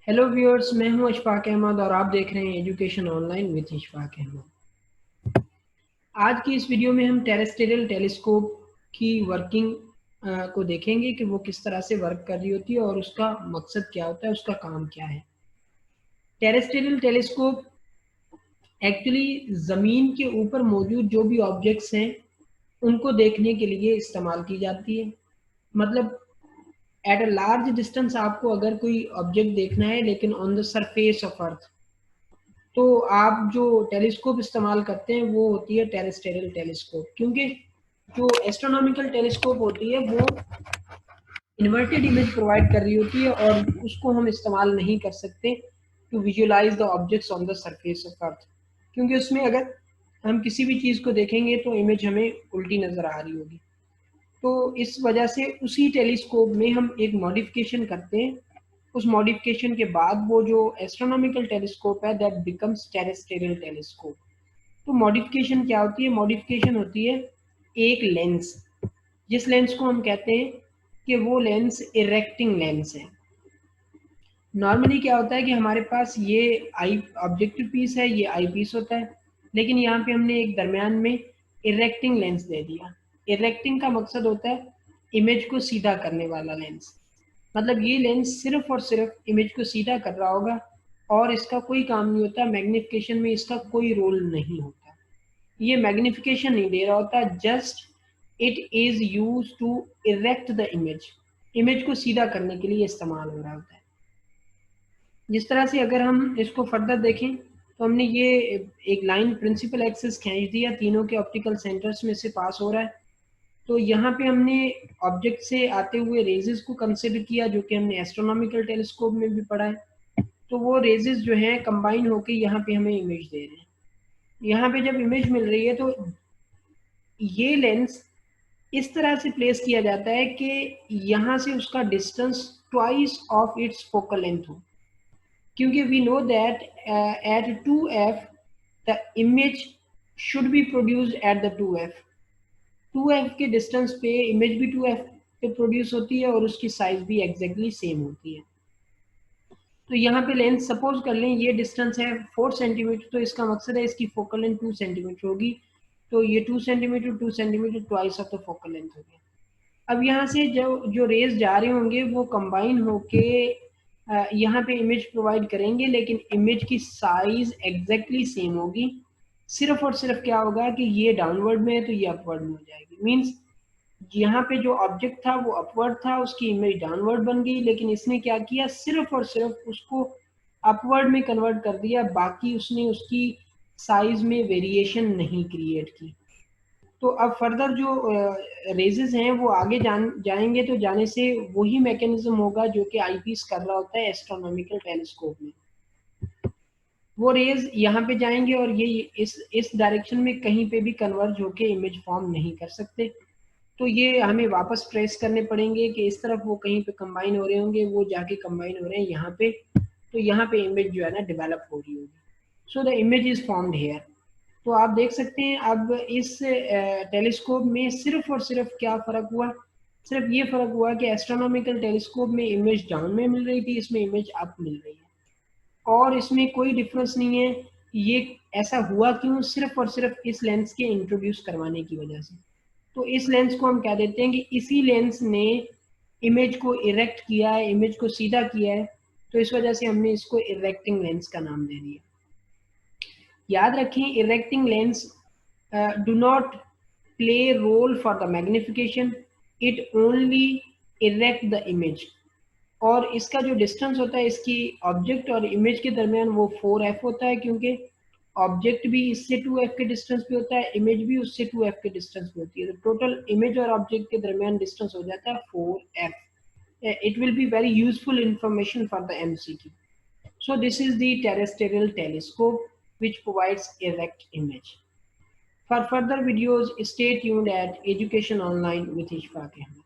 Hello viewers, मैं हूं अशफाक अहमद और आप देख रहे हैं education online with Ashfaq Ahmad. आज की इस वीडियो में हम टेरेस्ट्रियल टेलीस्कोप की वर्किंग को देखेंगे कि वो किस तरह से वर्क कर रही होती है और उसका मकसद क्या होता है, उसका काम क्या है। टेरेस्ट्रियल टेलीस्कोप एक्चुअली ज़मीन के ऊपर मौजूद जो भी ऑब्जेक्ट्स हैं उनको देखने के लिए इस्तेमाल की जाती है। मतलब एट अ लार्ज डिस्टेंस आपको अगर कोई ऑब्जेक्ट देखना है लेकिन ऑन द सरफेस ऑफ अर्थ, तो आप जो टेलीस्कोप इस्तेमाल करते हैं वो होती है टेरेस्ट्रियल टेलीस्कोप। क्योंकि जो एस्ट्रोनॉमिकल टेलीस्कोप होती है वो इन्वर्टेड इमेज प्रोवाइड कर रही होती है और उसको हम इस्तेमाल नहीं कर सकते to visualise the objects on the surface of earth. क्योंकि उसमें अगर हम किसी भी चीज़ को देखेंगे तो इमेज हमें उल्टी नज़र आ रही होगी। तो इस वजह से उसी टेलीस्कोप में हम एक मॉडिफिकेशन करते हैं। उस मॉडिफिकेशन के बाद वो जो एस्ट्रोनॉमिकल टेलीस्कोप है दैट बिकम्स टेरेस्ट्रियल टेलीस्कोप। तो मॉडिफिकेशन क्या होती है? मॉडिफिकेशन होती है एक लेंस, जिस लेंस को हम कहते हैं कि वो लेंस इरेक्टिंग लेंस है। नॉर्मली क्या होता है कि हमारे पास ये आई ऑब्जेक्टिव पीस है, ये आई पीस होता है, लेकिन यहाँ पे हमने एक दरमियान में इरेक्टिंग लेंस दे दिया। इरेक्टिंग का मकसद होता है इमेज को सीधा करने वाला लेंस। मतलब ये लेंस सिर्फ और सिर्फ इमेज को सीधा कर रहा होगा और इसका कोई काम नहीं होता, मैग्निफिकेशन में इसका कोई रोल नहीं होता। ये मैग्निफिकेशन नहीं दे रहा होता, just it is use to erect the image. Image को सीधा करने के लिए इस्तेमाल हो रहा होता है। जिस तरह से अगर हम इसको फर्दर देखें तो हमने ये एक लाइन प्रिंसिपल एक्सिस खींच दिया, तीनों के ऑप्टिकल सेंटर्स में से पास हो रहा है। तो यहाँ पे हमने ऑब्जेक्ट से आते हुए रेजेस को कंसिडर किया, जो कि हमने एस्ट्रोनॉमिकल टेलीस्कोप में भी पढ़ा है। तो वो रेजेस जो हैं कंबाइन होके यहाँ पे हमें इमेज दे रहे हैं। यहाँ पे जब इमेज मिल रही है तो ये लेंस इस तरह से प्लेस किया जाता है कि यहाँ से उसका distance twice of its focal length हो। क्योंकि we know that at 2f the image should be produced at the 2f। 2f के डिस्टेंस पे इमेज भी 2f पे प्रोड्यूस होती है और उसकी साइज भी एग्जैक्टली सेम होती है। तो यहाँ पे लेंथ सपोज कर लें ये डिस्टेंस है 4 सेंटीमीटर, तो इसका मकसद है इसकी फोकल लेंथ 2 सेंटीमीटर होगी। तो ये 2 centimetre 2 centimetre twice of the focal length हो गया। अब यहाँ से जो जो रेज जा रहे होंगे वो कंबाइन होके यहाँ पे इमेज प्रोवाइड करेंगे, लेकिन इमेज की साइज एग्जैक्टली सेम होगी। सिर्फ और सिर्फ क्या होगा कि ये डाउनवर्ड में है तो ये अपवर्ड में हो जाएगी। मीन्स यहाँ पे जो ऑब्जेक्ट था वो अपवर्ड था, उसकी इमेज डाउनवर्ड बन गई, लेकिन इसने क्या किया, सिर्फ और सिर्फ उसको अपवर्ड में कन्वर्ट कर दिया, बाकी उसने उसकी साइज में वेरिएशन नहीं क्रिएट की। तो अब फर्दर जो रेजेस हैं वो आगे जाएंगे तो जाने से वही मैकेनिज्म होगा जो कि आईपीस कर रहा होता है एस्ट्रोनॉमिकल टेलीस्कोप में। वो रेज यहाँ पे जाएंगे और ये इस डायरेक्शन में कहीं पे भी कन्वर्ज होके इमेज फॉर्म नहीं कर सकते। तो ये हमें वापस ट्रेस करने पड़ेंगे कि इस तरफ वो कहीं पे कंबाइन हो रहे होंगे, वो जाके कंबाइन हो रहे हैं यहाँ पे। तो यहाँ पे इमेज जो है ना डेवलप हो रही होगी। So the image is formed here. तो आप देख सकते हैं अब इस टेलीस्कोप में सिर्फ और सिर्फ क्या फ़र्क हुआ, सिर्फ ये फ़र्क हुआ कि एस्ट्रोनॉमिकल टेलीस्कोप में इमेज डाउन में मिल रही थी, इसमें इमेज अप मिल रही है और इसमें कोई डिफरेंस नहीं है। ये ऐसा हुआ क्यों? सिर्फ और सिर्फ इस लेंस के इंट्रोड्यूस करवाने की वजह से। तो इस लेंस को हम कह देते हैं कि इसी लेंस ने इमेज को इरेक्ट किया है, इमेज को सीधा किया है, तो इस वजह से हमने इसको इरेक्टिंग लेंस का नाम दे दिया। याद रखें, erecting lens do not play role for the magnification, it only erect the image. और इसका जो डिस्टेंस होता है इसकी ऑब्जेक्ट और इमेज के दरमियान वो 4f होता है, क्योंकि ऑब्जेक्ट भी इससे 2f के डिस्टेंस पे होता है, इमेज भी उससे 2f के डिस्टेंस पे होती है। तो टोटल इमेज और ऑब्जेक्ट के दरमियान डिस्टेंस हो जाता है 4f। It will be very useful information for the MCQ. So this is the terrestrial telescope which provides erect image. For further videos, stay tuned at Education Online with Ishfaq Ahmed.